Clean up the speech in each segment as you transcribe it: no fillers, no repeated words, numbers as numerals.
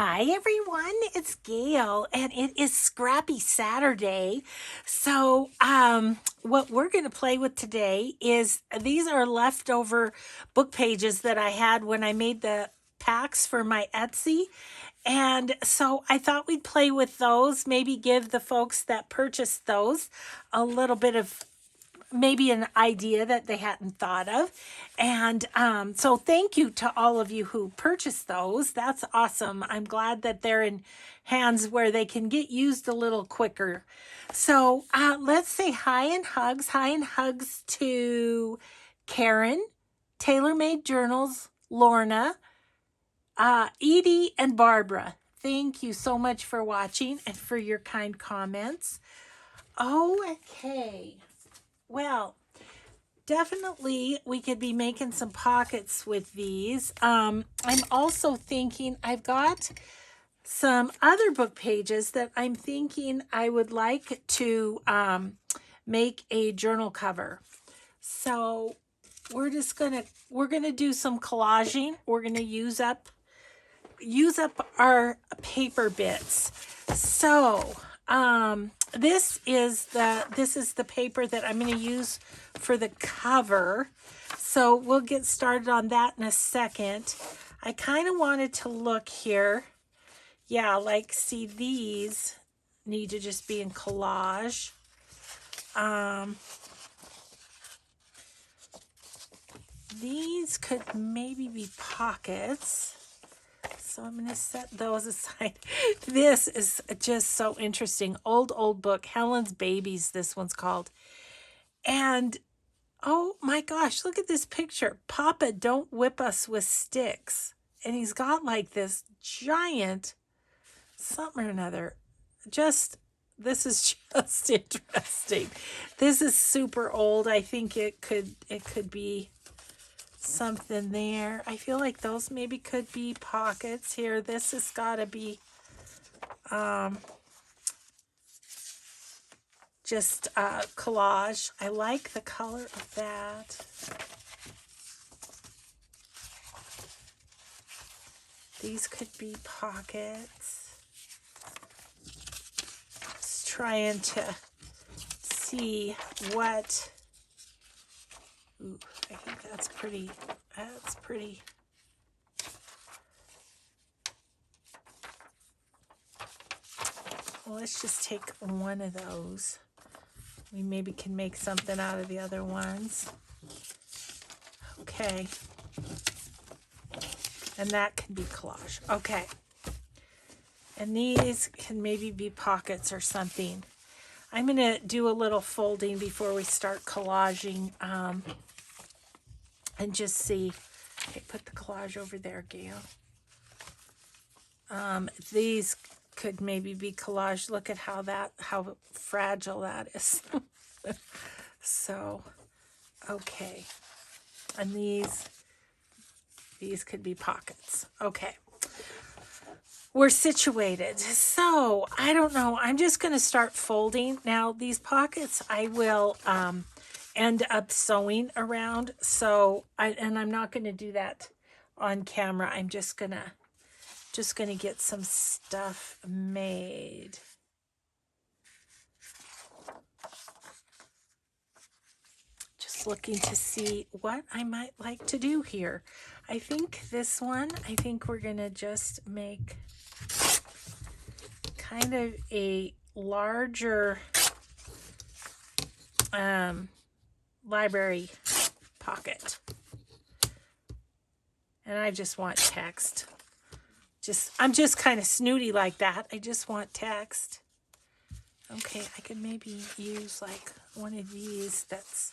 Hi everyone, it's Gail and it is Scrappy Saturday. So what we're going to play with today is these are leftover book pages that I had when I made the packs for my Etsy. And so I thought we'd play with those, maybe give the folks that purchased those a little bit of maybe an idea that they hadn't thought of. And so thank you to all of you who purchased those. That's awesome. I'm glad that they're in hands where they can get used a little quicker. So let's say hi and hugs. Hi and hugs to Karen, Tailor Made Journals, Lorna, Edie, and Barbara. Thank you so much for watching and for your kind comments. Okay. Well, definitely we could be making some pockets with these. I'm also thinking I've got some other book pages that I'm thinking I would like to make a journal cover. So we're gonna do some collaging. We're gonna use up our paper bits. So this is the paper that I'm going to use for the cover. So we'll get started on that in a second. I kind of wanted to look here. Yeah, like see these need to just be in collage. These could maybe be pockets. So I'm going to set those aside. This is just so interesting. Old book. Helen's Babies, this one's called. And, oh my gosh, look at this picture. Papa, don't whip us with sticks. And he's got like this giant something or another. This is just interesting. This is super old. I think it could be something there. I feel like those maybe could be pockets here. This has got to be just collage. I like the color of that. These could be pockets. Just trying to see what. Ooh, I think that's pretty. That's pretty. Well, let's just take one of those. We maybe can make something out of the other ones. Okay. And that can be collage. Okay. And these can maybe be pockets or something. I'm going to do a little folding before we start collaging and just see. Okay, put the collage over there, Gail. These could maybe be collage. Look at how fragile that is. So, okay. And these could be pockets. Okay. We're situated. So, I don't know. I'm just going to start folding. Now, these pockets I will end up sewing around. So, I'm not going to do that on camera. I'm just going to get some stuff made. Just looking to see what I might like to do here. I think this one, we're going to just make kind of a larger library pocket. And I just want text. I'm just kind of snooty like that. I just want text. Okay, I could maybe use like one of these that's...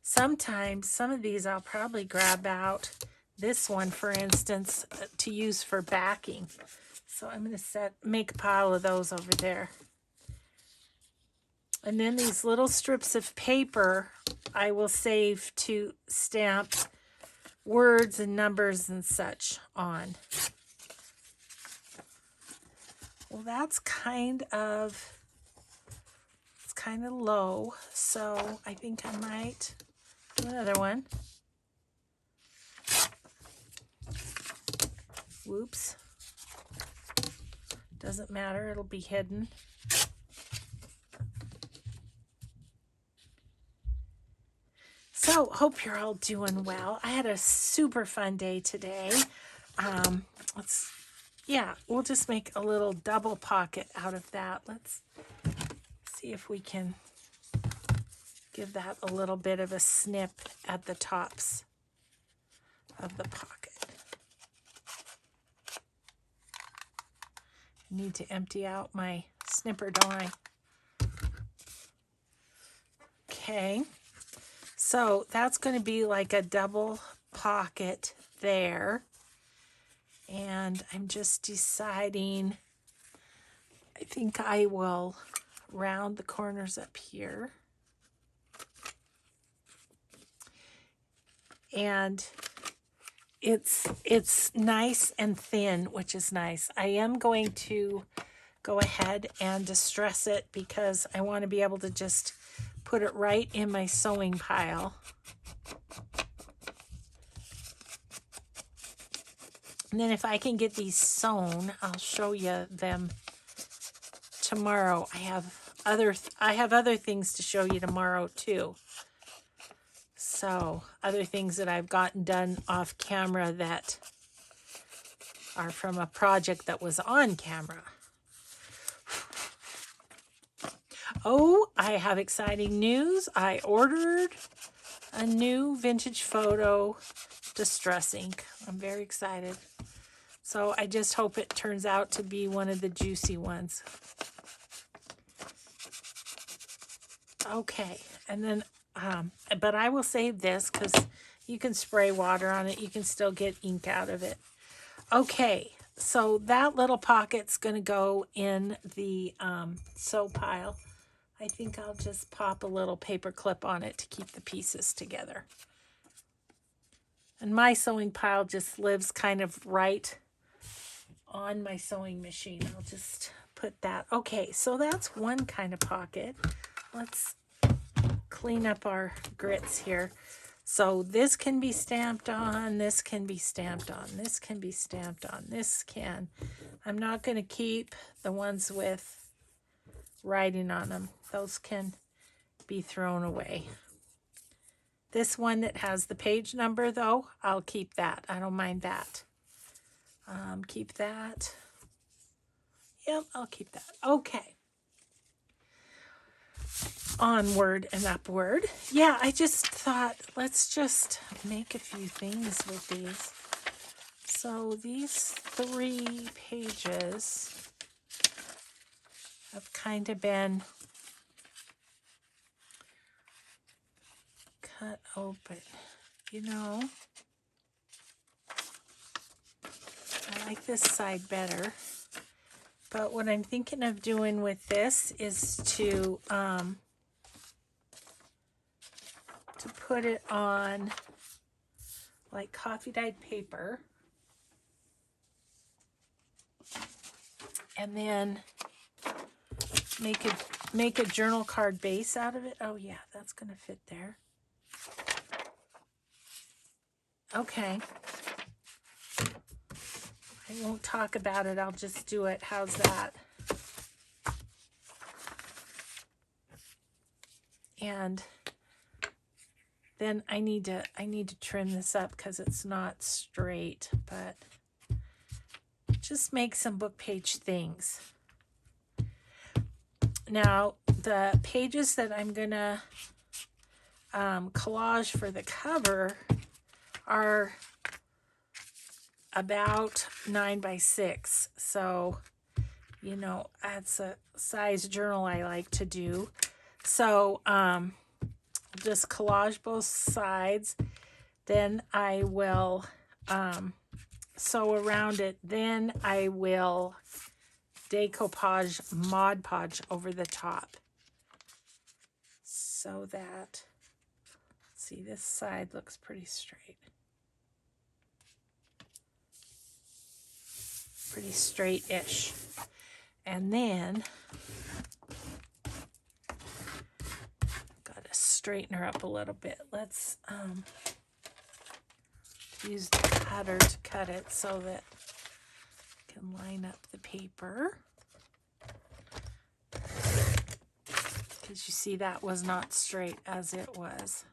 Sometimes, some of these I'll probably grab out. This one, for instance, to use for backing. So I'm going to make a pile of those over there. And then these little strips of paper I will save to stamp words and numbers and such on. Well, that's kind of low, so I think I might do another one. Whoops. Doesn't matter, it'll be hidden. So, hope you're all doing well. I had a super fun day today. We'll just make a little double pocket out of that. Let's see if we can give that a little bit of a snip at the tops of the pocket. I need to empty out my snipper, don't I? Okay. So that's going to be like a double pocket there. And I'm just deciding, I think I will round the corners up here. And it's nice and thin, which is nice. I am going to go ahead and distress it because I want to be able to just put it right in my sewing pile. And then if I can get these sewn, I'll show you them tomorrow. I have other things to show you tomorrow too. So, other things that I've gotten done off camera that are from a project that was on camera. Oh, I have exciting news. I ordered a new vintage photo distress ink. I'm very excited. So I just hope it turns out to be one of the juicy ones. Okay, and then, but I will save this because you can spray water on it. You can still get ink out of it. Okay, so that little pocket's going to go in the sew pile. I think I'll just pop a little paper clip on it to keep the pieces together. And my sewing pile just lives kind of right on my sewing machine. I'll just put that. Okay, so that's one kind of pocket. Let's clean up our grits here. So this can be stamped on, this can be stamped on, this can be stamped on, this can. I'm not going to keep the ones with writing on them. Those can be thrown away. This one that has the page number, though, I'll keep that. I don't mind that. Keep that. Yep, I'll keep that. Okay. Onward and upward. Yeah, I just thought, let's just make a few things with these. So these 3 pages have kind of been cut open. You know, I like this side better. But what I'm thinking of doing with this is to put it on like coffee dyed paper. And then make a journal card base out of it. Oh yeah, that's gonna fit there. Okay. I won't talk about it, I'll just do it. How's that? And then I need to trim this up because it's not straight, but just make some book page things. Now, the pages that I'm gonna collage for the cover are about 9 by 6. So, you know, that's a size journal I like to do. So, just collage both sides. Then I will sew around it. Then I will decoupage, Mod Podge over the top. So that, see, this side looks pretty straight. Pretty straight-ish. And then gotta straighten her up a little bit. Let's use the cutter to cut it so that can line up the paper. Because you see that was not straight as it was.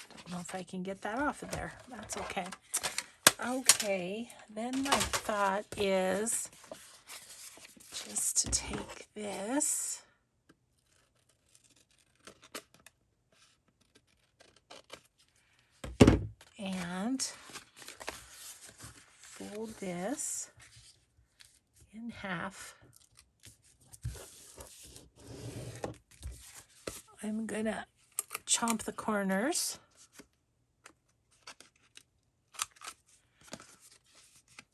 Don't know if I can get that off of there. That's okay. Okay, then my thought is just to take this and fold this in half. I'm gonna chomp the corners.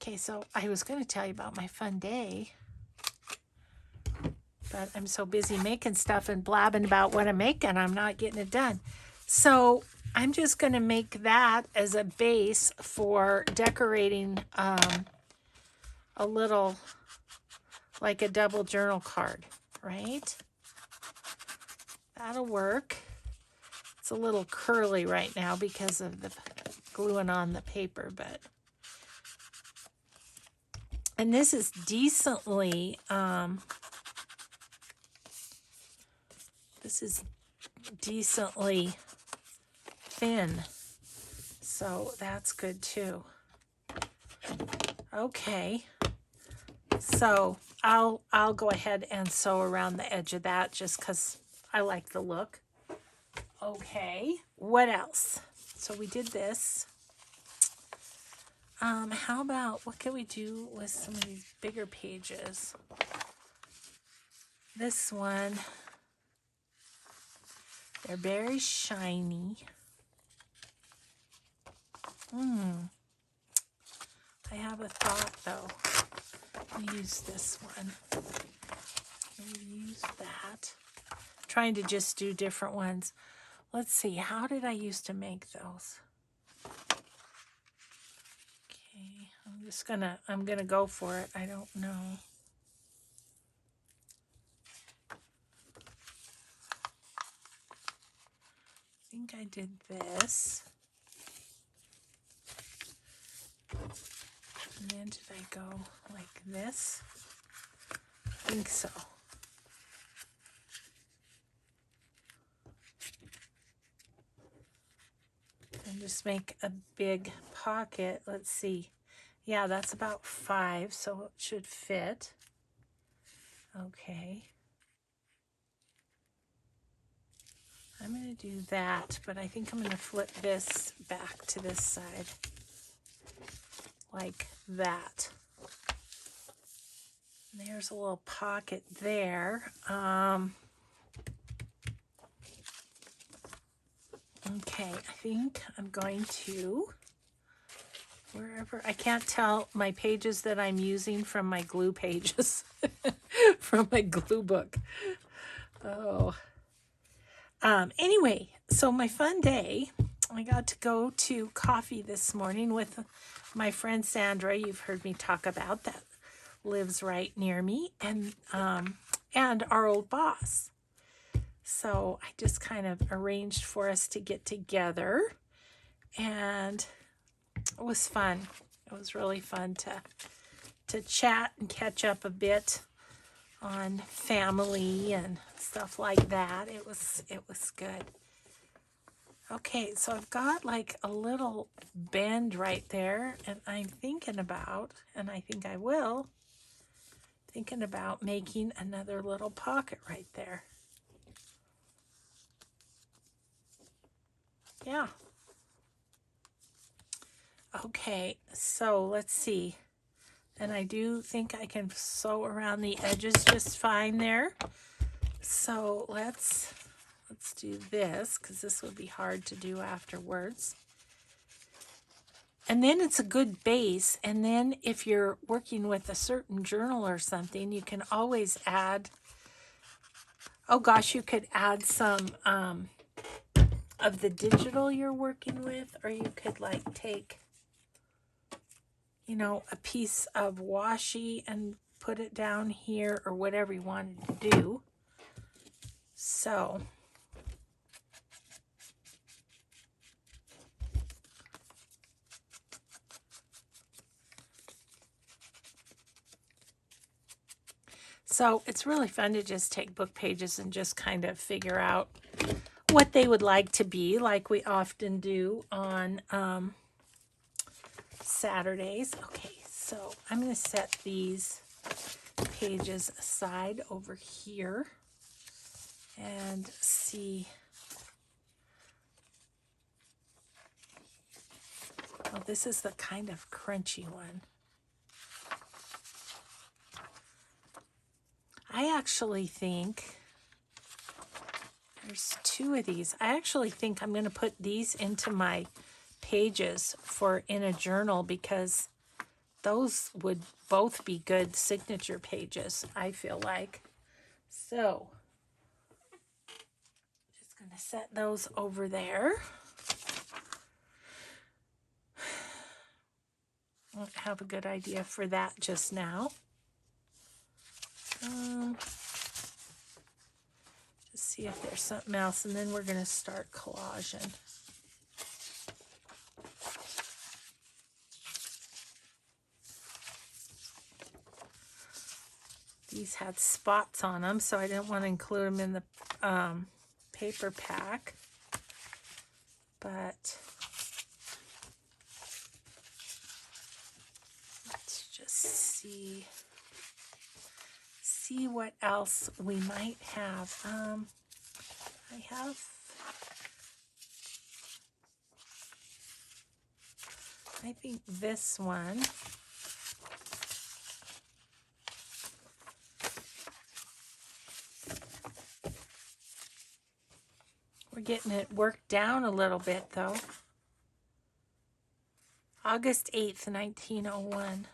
Okay, so I was going to tell you about my fun day, but I'm so busy making stuff and blabbing about what I'm making, I'm not getting it done. So I'm just going to make that as a base for decorating a little, like a double journal card, right? That'll work. It's a little curly right now because of the gluing on the paper, but... And this is decently, thin, so that's good too. Okay, so I'll go ahead and sew around the edge of that just because I like the look. Okay, what else? So we did this. How about, what can we do with some of these bigger pages? This one, they're very shiny. I have a thought though. I'll use this one. I'll use that. I'm trying to just do different ones. Let's see, how did I used to make those? I'm gonna go for it. I don't know. I think I did this. And then did I go like this? I think so. And just make a big pocket. Let's see. Yeah, that's about 5, so it should fit. Okay. I'm going to do that, but I think I'm going to flip this back to this side. Like that. There's a little pocket there. Okay, I think I'm going to... Wherever, I can't tell my pages that I'm using from my glue pages, from my glue book. Oh. Anyway, so my fun day, I got to go to coffee this morning with my friend Sandra, you've heard me talk about, that lives right near me, and our old boss. So I just kind of arranged for us to get together, and it was fun. It was really fun to chat and catch up a bit on family and stuff like that. It was good. Okay, so I've got like a little bend right there, and I'm thinking about, and I think I will, thinking about making another little pocket right there. Yeah. Okay, so let's see. And I do think I can sew around the edges just fine there. So let's do this, because this would be hard to do afterwards. And then it's a good base. And then if you're working with a certain journal or something, you can always add, oh gosh, you could add some of the digital you're working with, or you could like take, you know, a piece of washi and put it down here, or whatever you wanted to do. So So it's really fun to just take book pages and just kind of figure out what they would like to be, like we often do on Saturdays. Okay, so I'm going to set these pages aside over here and see. Oh, this is the kind of crunchy one. I actually think there's two of these. I actually think I'm going to put these into my pages for in a journal because those would both be good signature pages, I feel like. So, just going to set those over there. I don't have a good idea for that just now. Just see if there's something else, and then we're going to start collaging. These had spots on them, so I didn't want to include them in the paper pack. But let's just see what else we might have. I think this one. We're getting it worked down a little bit, though. August 8th, 1901.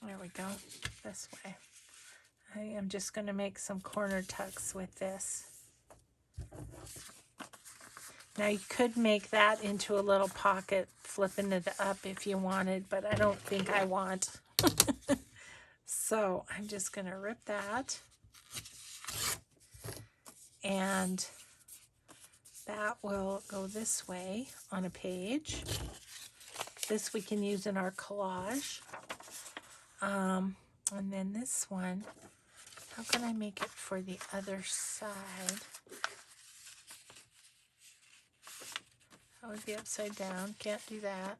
There we go. This way. I am just going to make some corner tucks with this. Now you could make that into a little pocket, flipping it up if you wanted, but I don't think I want. So I'm just going to rip that. And that will go this way on a page. This we can use in our collage. And then this one, how can I make it for the other side? That would be upside down. Can't do that.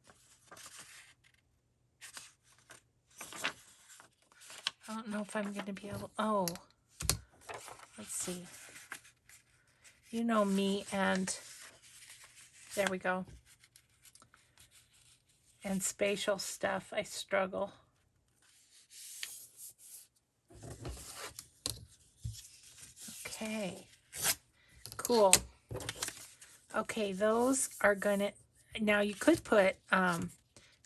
I don't know if I'm going to be able... Oh, let's see. You know me, and there we go. And spatial stuff, I struggle. Okay, cool. Okay, those are gonna, now you could put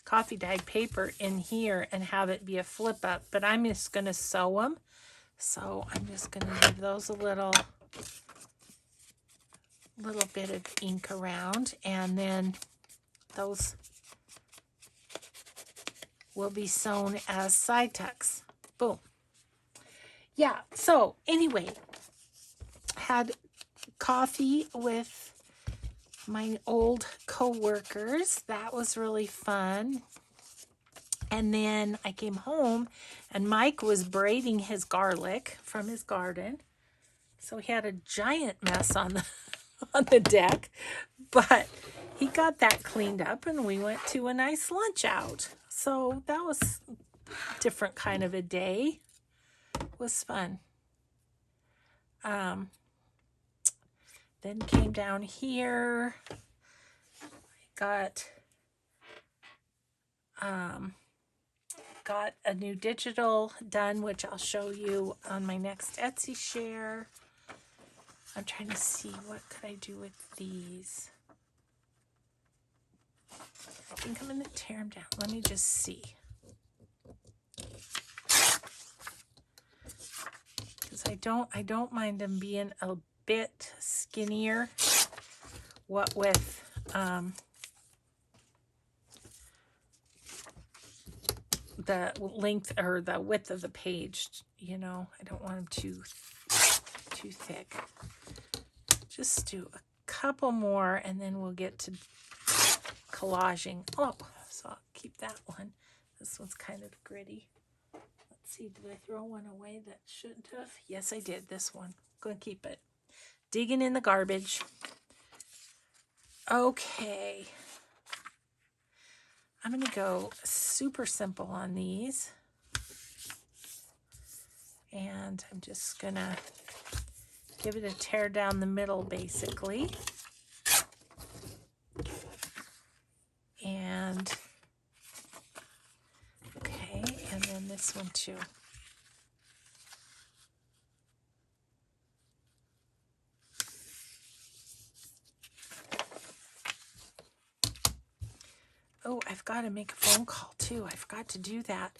coffee dyed paper in here and have it be a flip up, but I'm just gonna sew them. So I'm just gonna give those a little bit of ink around, and then those will be sewn as side tucks. Boom. Yeah, so anyway, had coffee with my old co-workers. That was really fun. And then I came home and Mike was braiding his garlic from his garden. So he had a giant mess on the on the deck, but he got that cleaned up and we went to a nice lunch out. So that was a different kind of a day. It was fun. Then came down here. Got a new digital done, which I'll show you on my next Etsy share. I'm trying to see what could I do with these. I think I'm going to tear them down. Let me just see. Because I don't mind them being a bit skinnier. What with the length or the width of the page, you know, I don't want them too thick. Just do a couple more, and then we'll get to collaging. Oh, so I'll keep that one. This one's kind of gritty. Let's see, did I throw one away that shouldn't have? Yes, I did. This one. Gonna keep it. Digging in the garbage. Okay. I'm gonna go super simple on these. And I'm just gonna give it a tear down the middle, basically. And, okay, and then this one too. Oh, I've got to make a phone call too. I forgot to do that.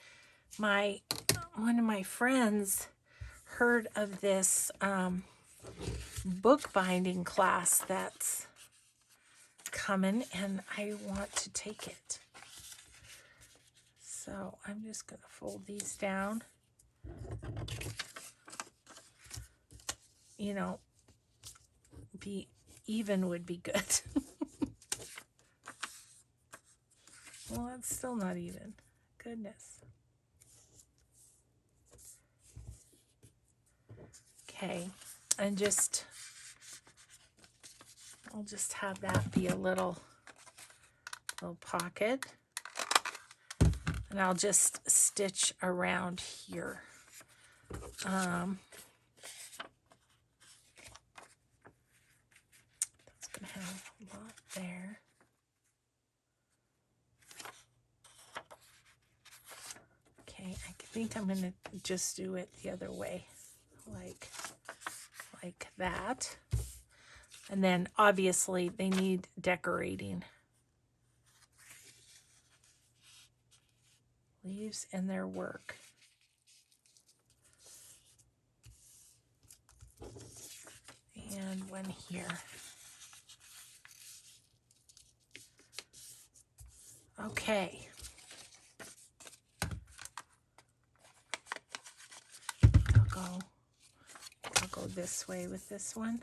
One of my friends heard of this bookbinding class that's coming, and I want to take it. So I'm just going to fold these down. You know, be even would be good. Well, that's still not even. Goodness. Okay, and I'll just have that be a little pocket. And I'll just stitch around here. That's going to have a lot there. Okay, I think I'm going to just do it the other way, like that. And then obviously they need decorating. Leaves and their work. And one here. Okay. I'll go this way with this one.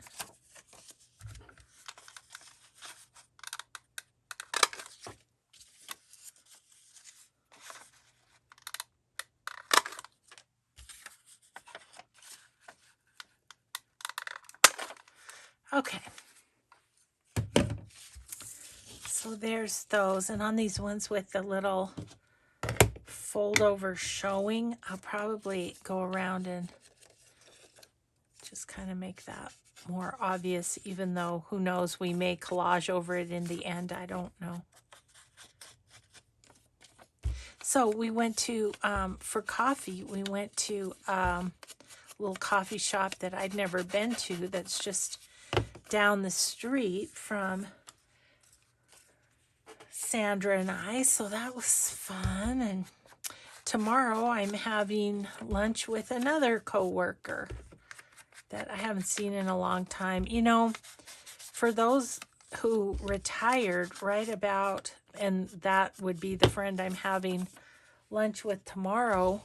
Okay. So there's those. And on these ones with the little fold over showing, I'll probably go around and just kind of make that more obvious, even though who knows, we may collage over it in the end. I don't know. So we went to, for coffee, we went to a little coffee shop that I'd never been to that's just down the street from Sandra and I. So that was fun. And tomorrow I'm having lunch with another coworker that I haven't seen in a long time. You know, for those who retired right about, and that would be the friend I'm having lunch with tomorrow,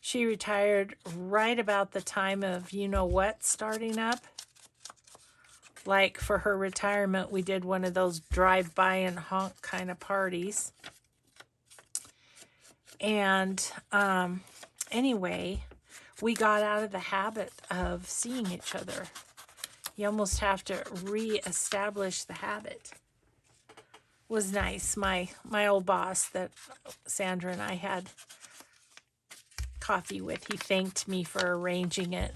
she retired right about the time of you know what starting up. Like for her retirement, we did one of those drive-by and honk kind of parties. And anyway, we got out of the habit of seeing each other. You almost have to re-establish the habit. It was nice. My old boss that Sandra and I had coffee with, he thanked me for arranging it.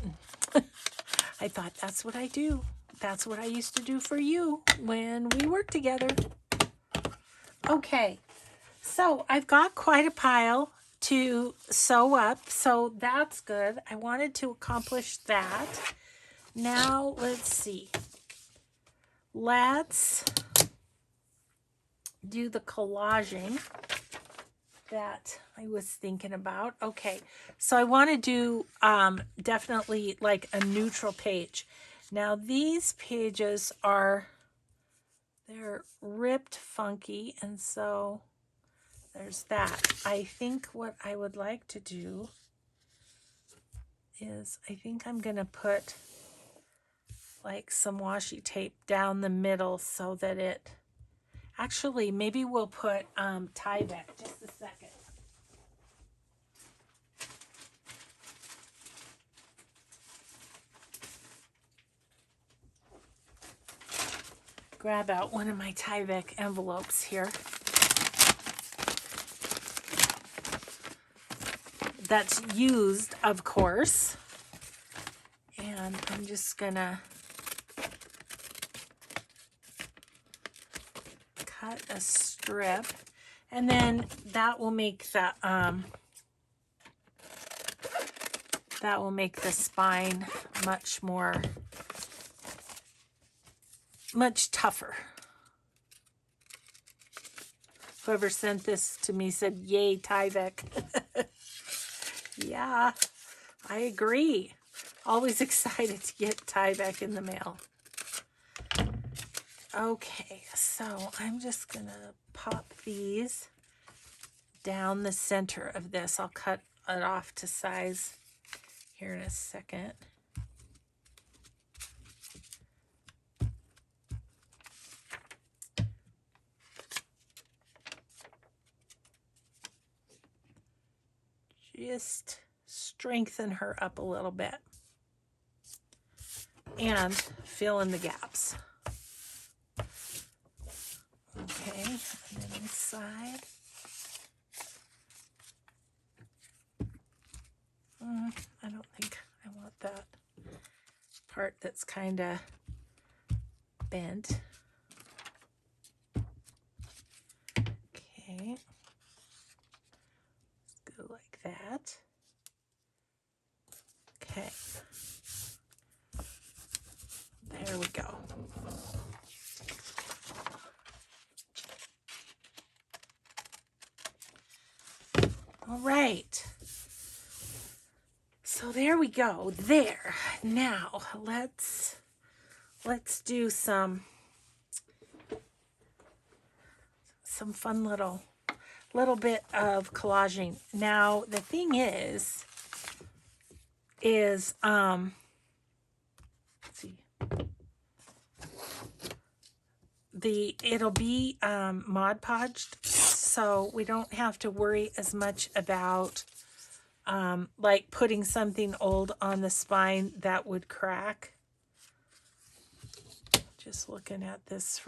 I thought, that's what I do. That's what I used to do for you when we worked together. Okay, so I've got quite a pile to sew up, so that's good. I wanted to accomplish that. Now, let's see. Let's do the collaging that I was thinking about. Okay, so I want to do definitely like a neutral page. Now these pages they're ripped funky, and so there's that. I think what I would like to do is I think I'm going to put like some washi tape down the middle so that it, actually, maybe we'll put Tyvek, just a second. Grab out one of my Tyvek envelopes here. That's used, of course. And I'm just gonna cut a strip, and then that will make the spine much tougher. Whoever sent this to me said, "Yay, Tyvek." Yeah, I agree. Always excited to get Tyvek in the mail. Okay, so I'm just gonna pop these down the center of this. I'll cut it off to size here in a second. Just strengthen her up a little bit and fill in the gaps. Okay, and then this side. I don't think I want that part that's kind of bent. Okay. Let's go like that. Okay. There we go. All right. So there we go. There. Now let's do some fun little bit of collaging. Now the thing is let's see. It'll be Mod Podged, so we don't have to worry as much about like putting something old on the spine that would crack. Just looking at this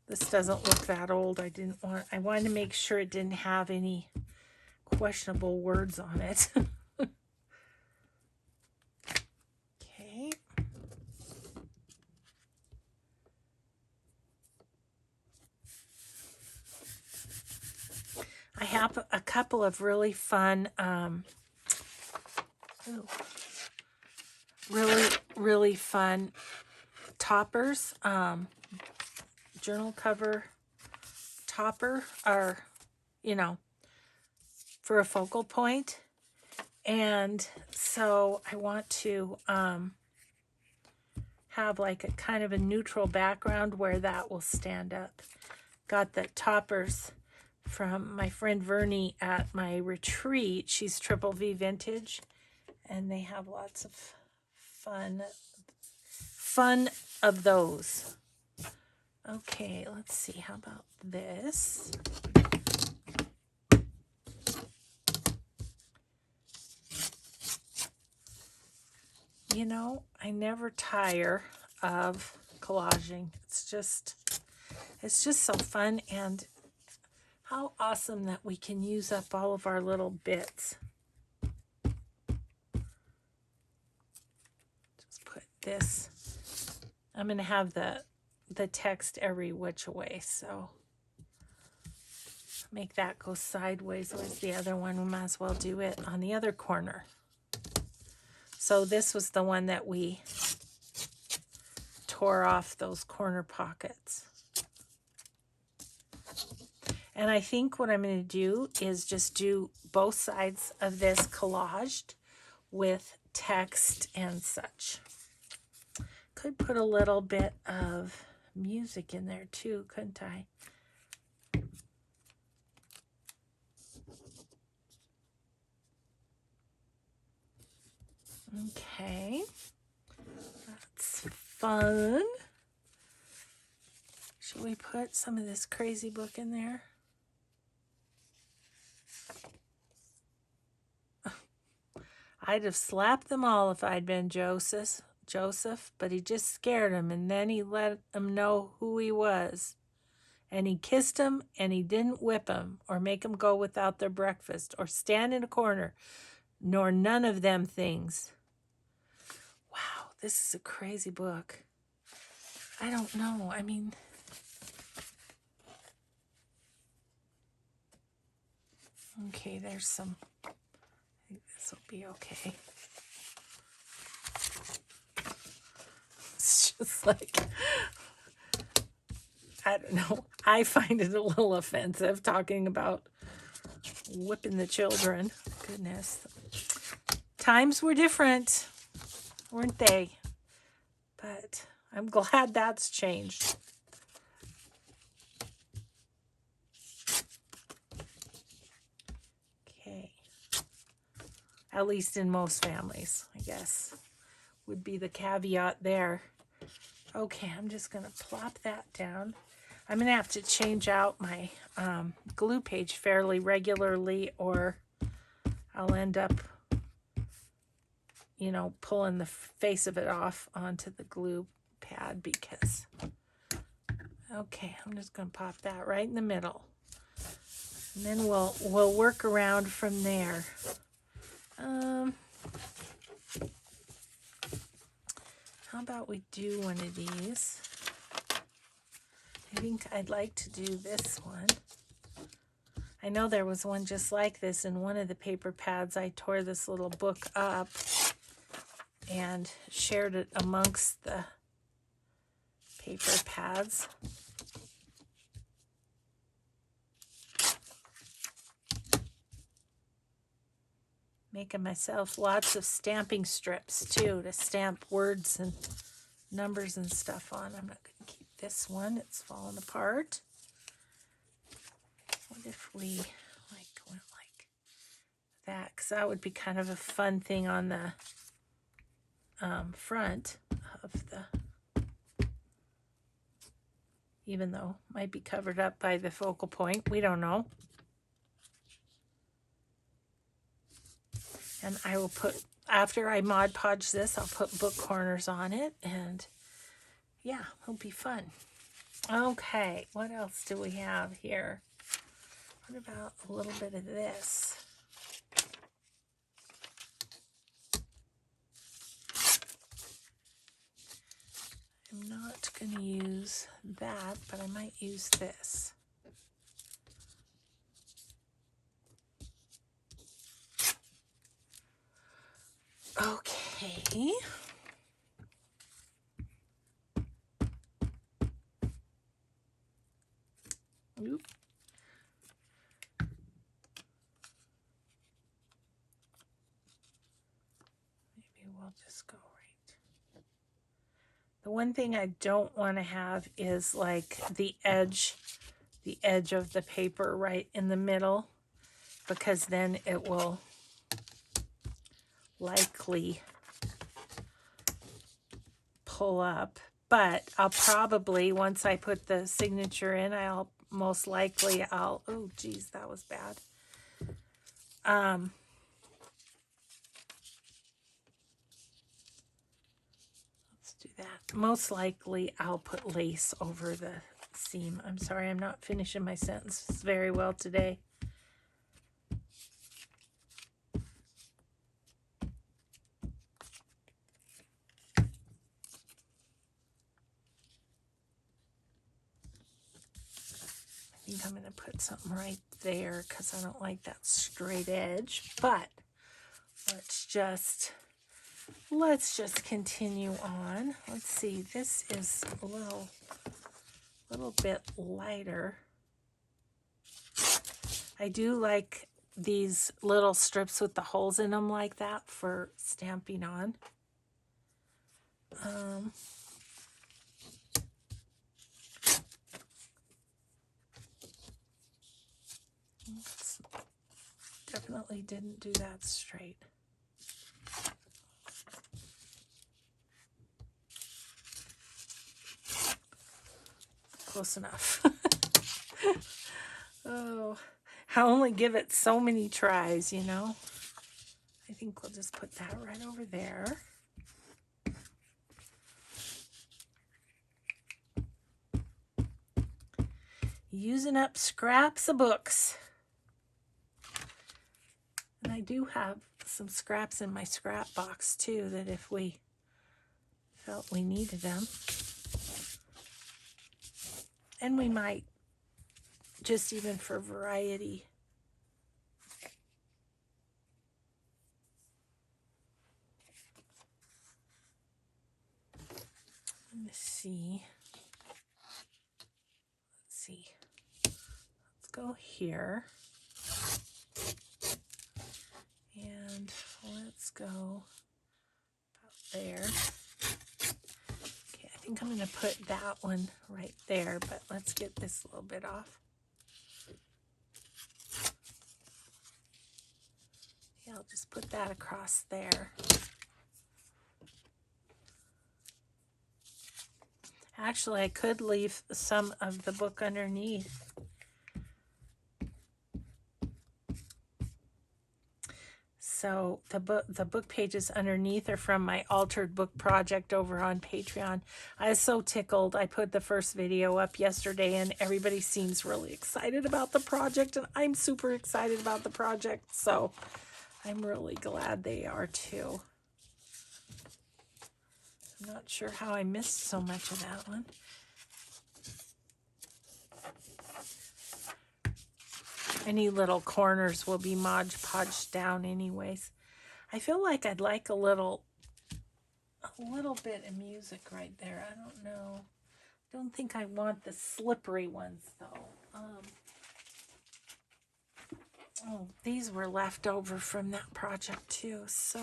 this doesn't look that old. I wanted to make sure it didn't have any questionable words on it. Okay. I have a couple of really fun, really fun toppers, journal cover topper, or, for a focal point. And so I want to have like a kind of a neutral background where that will stand up. Got the toppers from my friend Vernie at my retreat. She's Triple V Vintage, and they have lots of fun of those. Okay, let's see. How about this? I never tire of collaging. It's just so fun, and how awesome that we can use up all of our little bits. Just put this. I'm going to have the text every which way, so make that go sideways. Where's the other one? We might as well do it on the other corner. So this was the one that we tore off those corner pockets. And I think what I'm going to do is just do both sides of this collaged with text and such. Could put a little bit of music in there too, couldn't I? Okay. fun. Should we put some of this crazy book in there? I'd have slapped them all if I'd been Joseph, but he just scared him, and then he let him know who he was. And he kissed him, and he didn't whip him or make him go without their breakfast or stand in a corner, nor none of them things. Wow, this is a crazy book. I don't know. I mean, okay, there's some. I think this will be okay. It's just like, I don't know. I find it a little offensive talking about whipping the children. Goodness. Times were different, weren't they? But I'm glad that's changed. Okay. At least in most families, I guess, would be the caveat there. Okay, I'm just going to plop that down. I'm going to have to change out my glue page fairly regularly, or I'll end up, you know, pulling the face of it off onto the glue pad because, okay, I'm just going to pop that right in the middle. And then we'll work around from there. How about we do one of these? I think I'd like to do this one. I know there was one just like this in one of the paper pads. I tore this little book up and shared it amongst the paper pads. Making myself lots of stamping strips too to stamp words and numbers and stuff on. I'm not going to keep this one. It's falling apart. What if we went like that? Because that would be kind of a fun thing on the front of the, even though it might be covered up by the focal point. We don't know. And I will put, after I Mod Podge this, I'll put book corners on it. And yeah, it'll be fun. Okay, what else do we have here? What about a little bit of this? I'm not going to use that, but I might use this. Okay. Oop. Maybe we'll just go right. The one thing I don't want to have is like the edge of the paper right in the middle, because then it will likely pull up. But I'll probably, once I put the signature in, oh geez, that was bad. Let's do that. Most likely I'll put lace over the seam. I'm sorry, I'm not finishing my sentences very well today. I think I'm going to put something right there because I don't like that straight edge. But let's just continue on. Let's see. This is a little bit lighter. I do like these little strips with the holes in them like that for stamping on. Definitely didn't do that straight. close enough. Oh, I only give it so many tries, you know. I think we'll just put that right over there. Using up scraps of books. And I do have some scraps in my scrap box too, that if we felt we needed them. And we might, just even for variety. Let me see. Let's see. Let's go here. And let's go about there. Okay, I think I'm going to put that one right there, but let's get this a little bit off. Yeah, I'll just put that across there. Actually, I could leave some of the book underneath. So the book pages underneath are from my altered book project over on Patreon. I was so tickled. I put the first video up yesterday and everybody seems really excited about the project, and I'm super excited about the project. So I'm really glad they are too. I'm not sure how I missed so much of that one. Any little corners will be Mod Podged down anyways. I feel like I'd like a little bit of music right there. I don't know. Don't think I want the slippery ones though. Oh, these were left over from that project too. So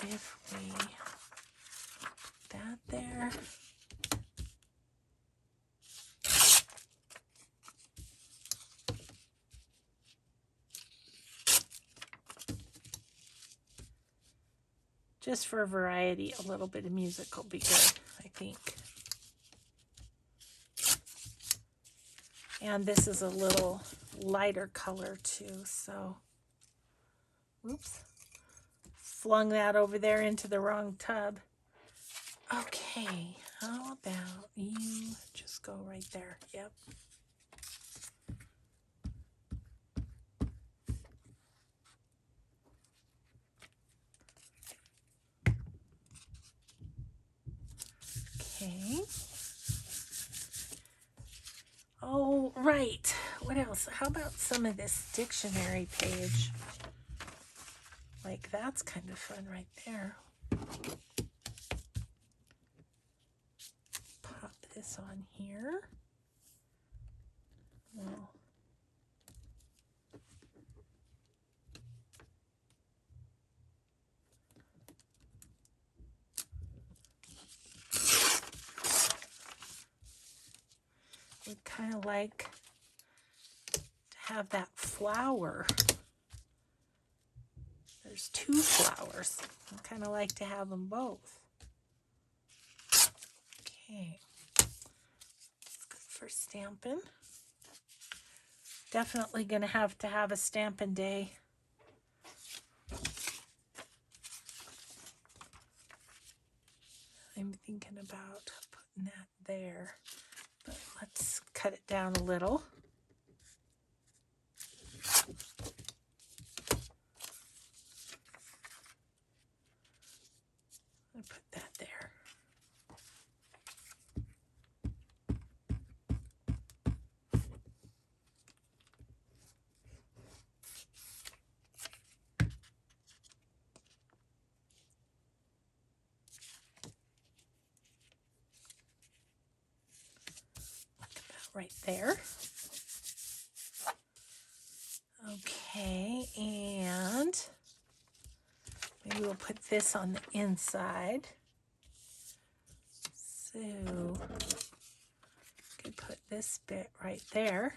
if we put that there. Just for variety, a little bit of music will be good, I think. And this is a little lighter color too, so, whoops. Flung that over there into the wrong tub. Okay, how about you just go right there? Yep. Okay. Oh, right. What else? How about some of this dictionary page? Like, that's kind of fun right there. Pop this on here. Well, would kind of like to have that flower. There's two flowers. I kind of like to have them both. Okay. It's good for stamping. Definitely going to have a stamping day. I'm thinking about putting that there, but let's cut it down a little. I put that there. Right there. Okay, and maybe we'll put this on the inside. So could put this bit right there.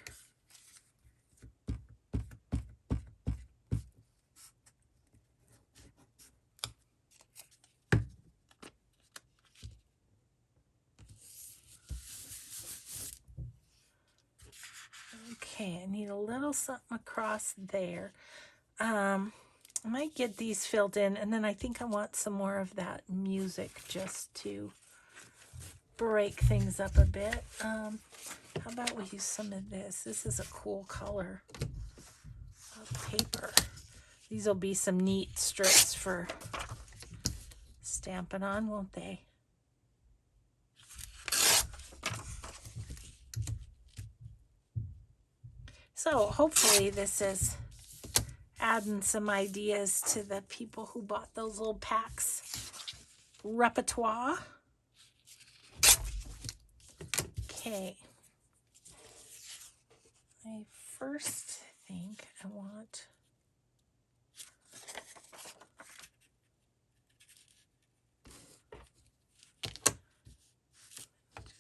Okay, I need a little something across there. I might get these filled in, and then I think I want some more of that music just to break things up a bit. How about we use some of this? This is a cool color of paper. These will be some neat strips for stamping on, won't they? So hopefully this is adding some ideas to the people who bought those little packs repertoire. Okay. I first think I want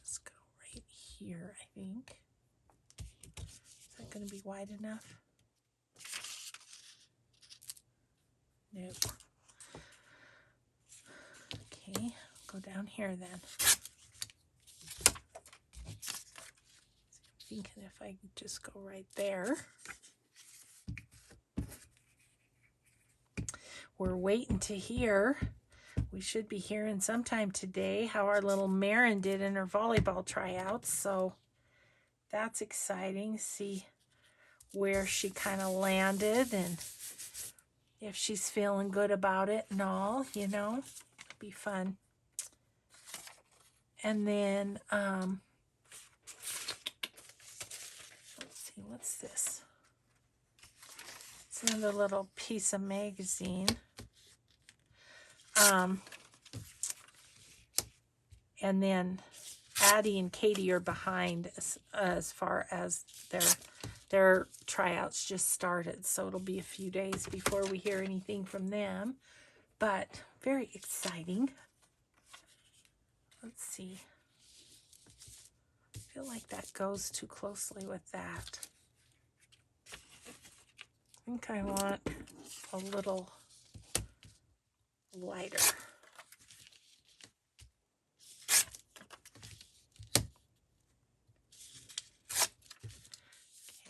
just go right here, I think. Is that going to be wide enough? Nope. Okay, go down here then. I'm thinking if I could just go right there. We're waiting to hear. We should be hearing sometime today how our little Marin did in her volleyball tryouts. So that's exciting. See where she kind of landed and if she's feeling good about it and all, you know, it'll be fun. And then, let's see, what's this? It's another little piece of magazine. And then Addie and Katie are behind as far as their tryouts just started. So it'll be a few days before we hear anything from them. But very exciting. Let's see. I feel like that goes too closely with that. I think I want a little lighter.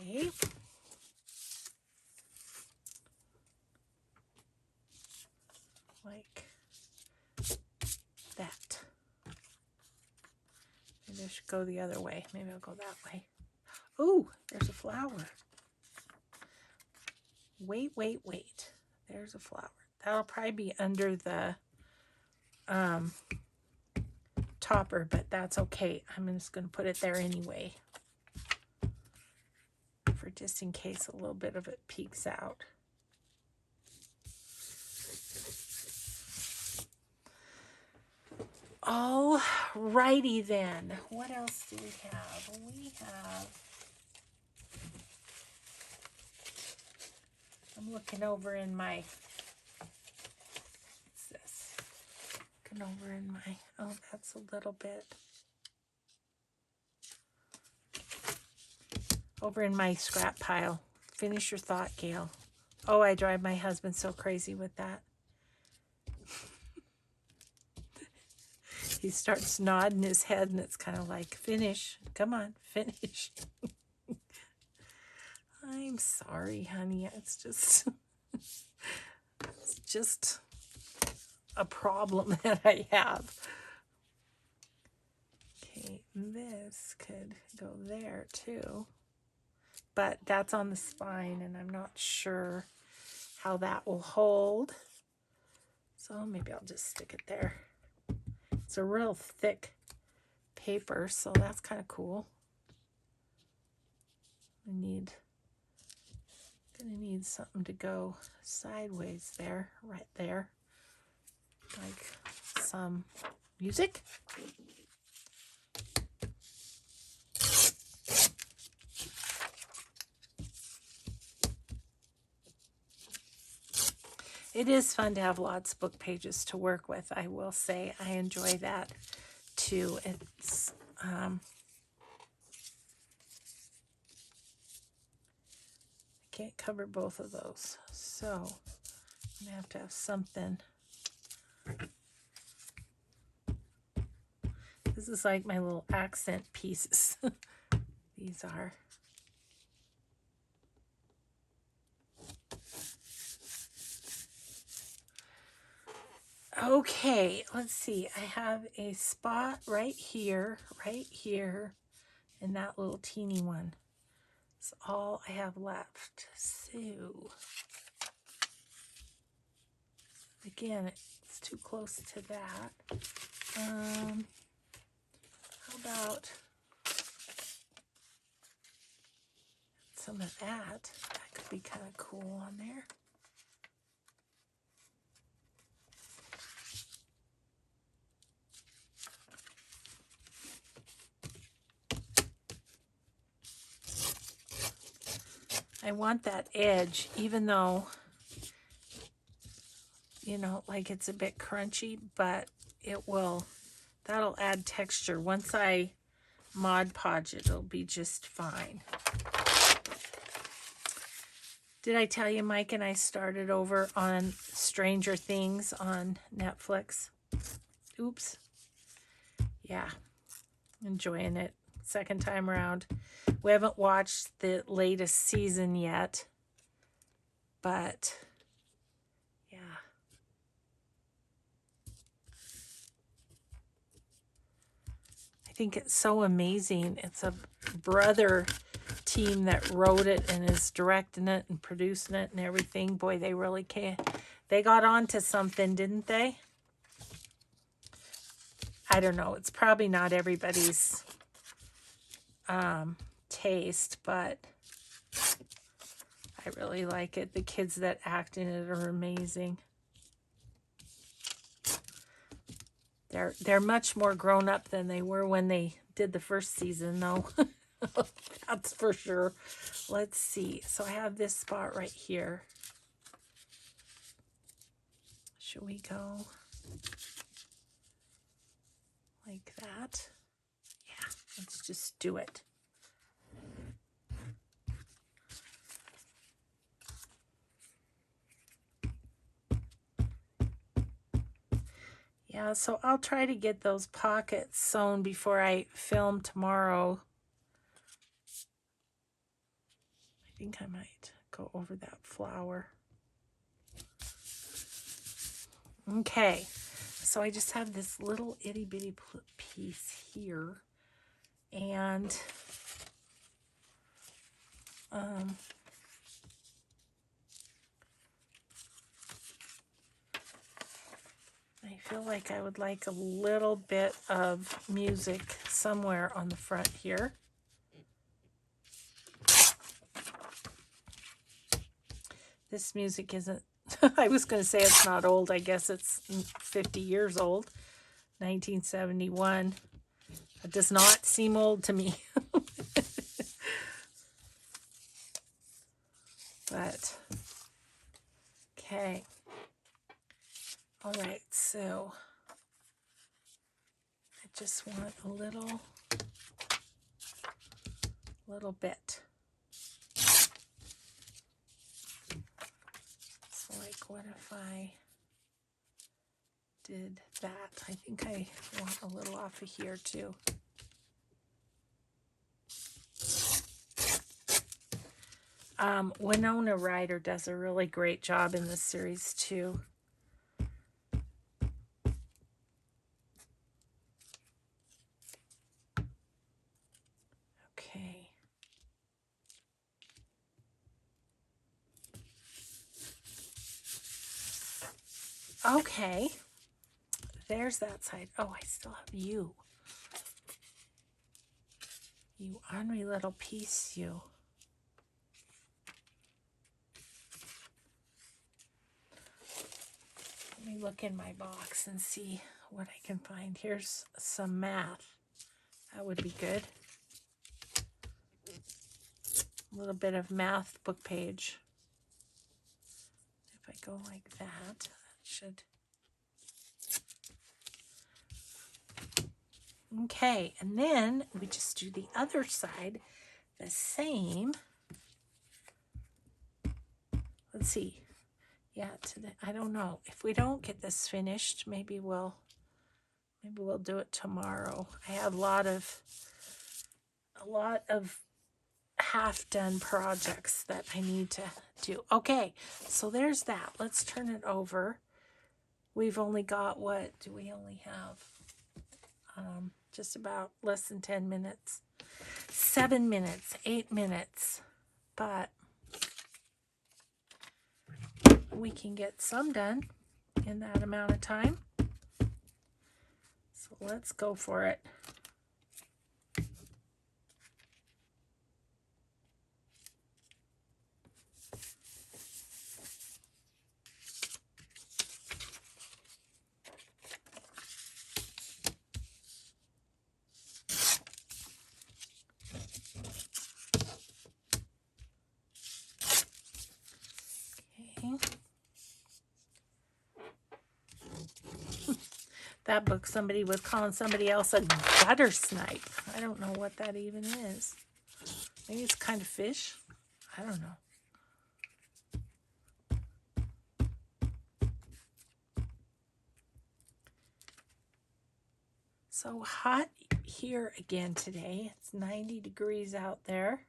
Okay. Like that. Maybe I should go the other way. Maybe I'll go that way. Oh, there's a flower. Wait. There's a flower. That'll probably be under the topper, but that's okay. I'm just going to put it there anyway. For just in case a little bit of it peeks out. All righty then. What else do we have? We have... I'm looking over in my... What's this? Looking over in my... Oh, that's a little bit... Over in my scrap pile. Finish your thought, Gail. Oh, I drive my husband so crazy with that. He starts nodding his head and it's kind of like, finish. Come on, finish. I'm sorry, honey. It's just a problem that I have. Okay, this could go there too. But that's on the spine and I'm not sure how that will hold. So maybe I'll just stick it there. It's a real thick paper, so that's kind of cool. Gonna need something to go sideways there, right there. Like some music. It is fun to have lots of book pages to work with. I will say I enjoy that too. It's I can't cover both of those, so I'm gonna have to have something. This is like my little accent pieces. These are. Okay, let's see. I have a spot right here, and that little teeny one. That's all I have left. So, again, it's too close to that. How about some of that? That could be kind of cool on there. I want that edge, even though, you know, like it's a bit crunchy, but that'll add texture. Once I Mod Podge it, it'll be just fine. Did I tell you Mike and I started over on Stranger Things on Netflix? Oops. Yeah, enjoying it. Second time around. We haven't watched the latest season yet, but yeah. I think it's so amazing. It's a brother team that wrote it and is directing it and producing it and everything. Boy, they really can. They got onto something, didn't they? I don't know. It's probably not everybody's taste, but I really like it. The kids that act in it are amazing. They're much more grown up than they were when they did the first season, though. That's for sure. Let's see. So I have this spot right here. Should we go like that? Yeah, let's just do it. Yeah, so I'll try to get those pockets sewn before I film tomorrow. I think I might go over that flower. Okay, so I just have this little itty bitty piece here, and I feel like I would like a little bit of music somewhere on the front here. This music isn't, I was going to say it's not old. I guess it's 50 years old, 1971. It does not seem old to me. But, okay. All right, so I just want a little bit. So like, what if I did that? I think I want a little off of here too. Winona Ryder does a really great job in this series too. Okay. Okay. There's that side. Oh, I still have you. You ornery little piece, you. Let me look in my box and see what I can find. Here's some math. That would be good. A little bit of math book page. If I go like that, that should... Okay, and then we just do the other side the same. Let's see. Yeah, I don't know. If we don't get this finished, maybe we'll do it tomorrow. I have a lot of half-done projects that I need to do. Okay, so there's that. Let's turn it over. We've only got, what do we only have? Just about less than 10 minutes. 7 minutes, 8 minutes. But we can get some done in that amount of time. So let's go for it. That book, somebody was calling somebody else a gutter snipe. I don't know what that even is. Maybe it's kind of fish. I don't know. So hot here again today. It's 90 degrees out there.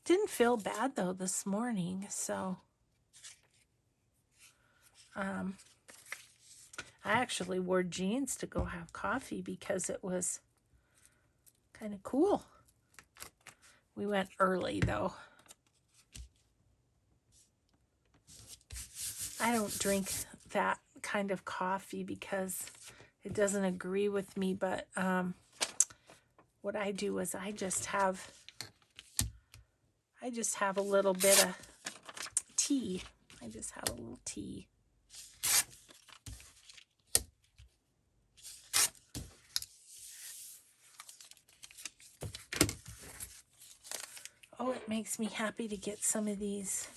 Didn't feel bad though this morning, so I actually wore jeans to go have coffee because it was kind of cool. We went early though. I don't drink that kind of coffee because it doesn't agree with me, but what I do is I just have a little bit of tea. I just have a little tea. Oh, it makes me happy to get some of these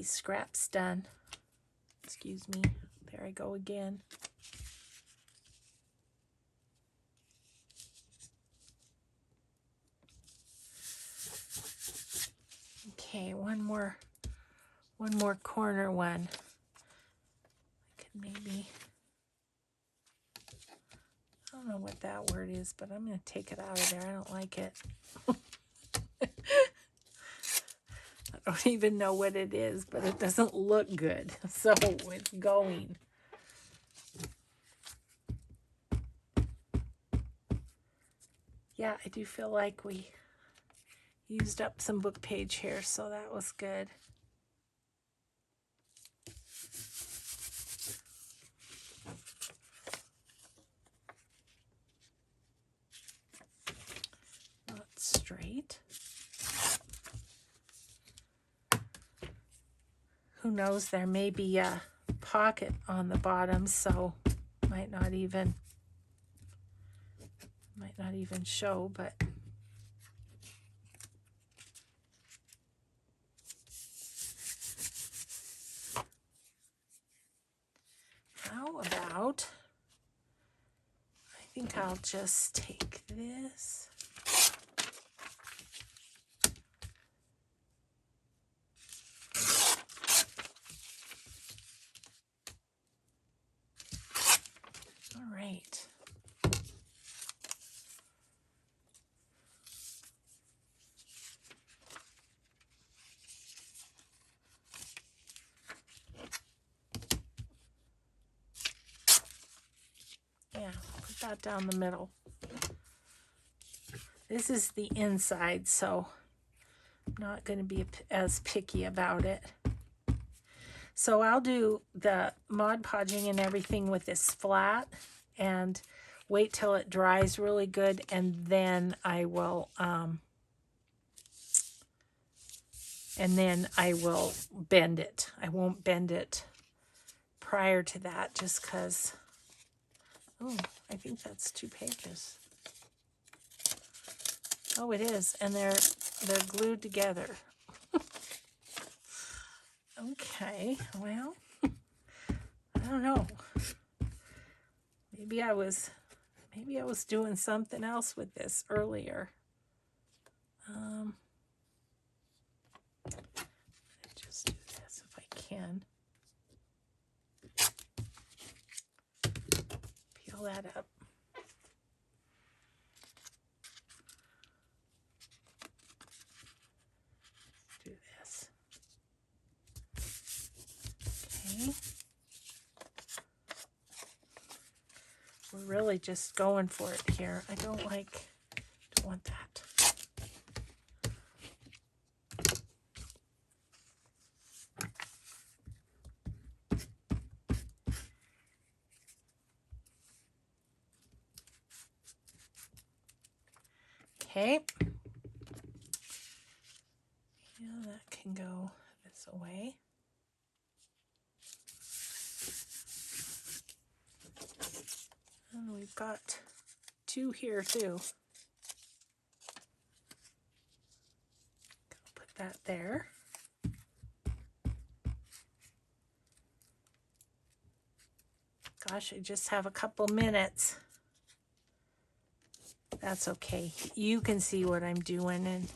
scraps done. Excuse me. There I go again. Okay, one more corner one. I could maybe, I don't know what that word is, but I'm going to take it out of there. I don't like it. I don't even know what it is, but it doesn't look good. So it's going. Yeah, I do feel like we used up some book page here, so that was good. Not straight. Who knows, there may be a pocket on the bottom, so might not even show, but how about, I think I'll just take this. All right. Yeah, put that down the middle. This is the inside, so I'm not going to be as picky about it. So I'll do the Mod Podging and everything with this flat and wait till it dries really good, and then I will bend it. I won't bend it prior to that just because, oh, I think that's 2 pages. Oh, it is, and they're glued together. Okay, well, I don't know. Maybe I was doing something else with this earlier. Just do this if I can. Peel that up. We're really just going for it here. I don't want that. Okay. Yeah, that can go this way. And we've got 2 here too. Put that there. Gosh, I just have a couple minutes. That's okay. You can see what I'm doing, and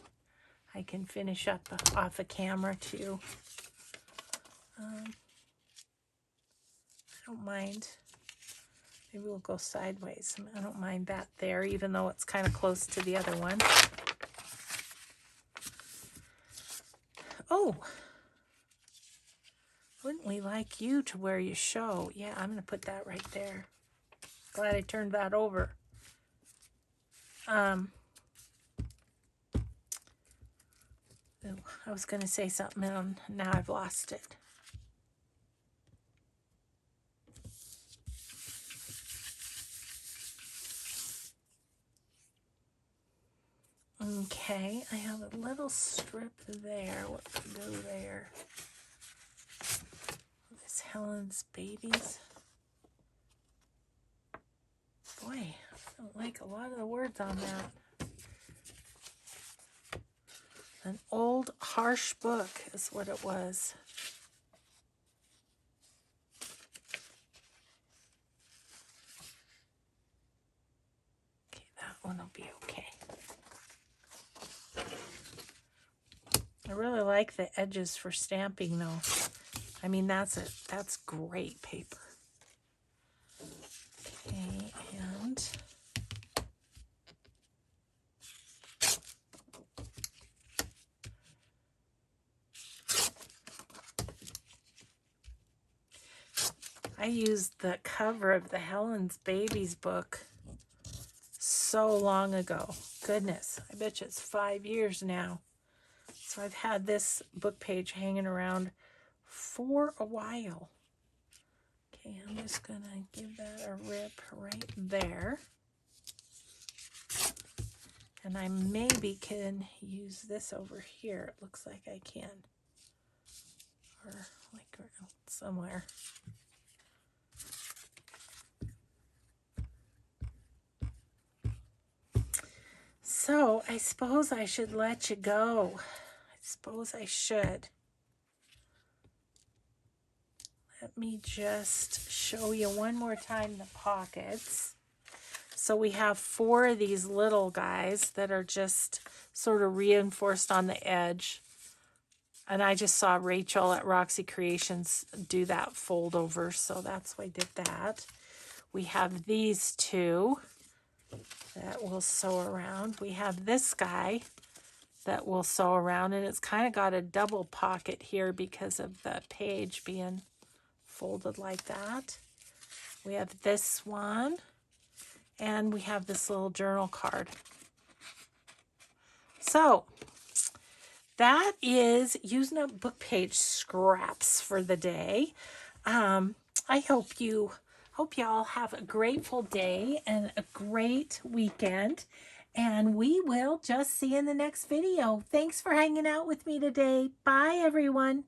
I can finish up off the camera too. I don't mind. Maybe we'll go sideways. I don't mind that there, even though it's kind of close to the other one. Oh, wouldn't we like you to wear your show? Yeah, I'm going to put that right there. Glad I turned that over. I was going to say something, and now I've lost it. Okay, I have a little strip there. What could go there? This Helen's Babies. Boy, I don't like a lot of the words on that. An old, harsh book is what it was. Okay, that one will be okay. I really like the edges for stamping though. I mean, that's great paper. Okay, and I used the cover of the Helen's Babies book so long ago. Goodness, I bet you it's 5 years now. So I've had this book page hanging around for a while. Okay, I'm just going to give that a rip right there. And I maybe can use this over here. It looks like I can. Or like somewhere. So I suppose I should let you go. I suppose I should. Let me just show you one more time the pockets. So we have 4 of these little guys that are just sort of reinforced on the edge. And I just saw Rachel at Roxy Creations do that fold over, so that's why I did that. We have these 2 that will sew around. We have this guy that will sew around, and it's kind of got a double pocket here because of the page being folded like that. We have this one, and we have this little journal card. So that is using up book page scraps for the day. I hope you all have a grateful day and a great weekend. And we will just see you in the next video. Thanks for hanging out with me today. Bye, everyone.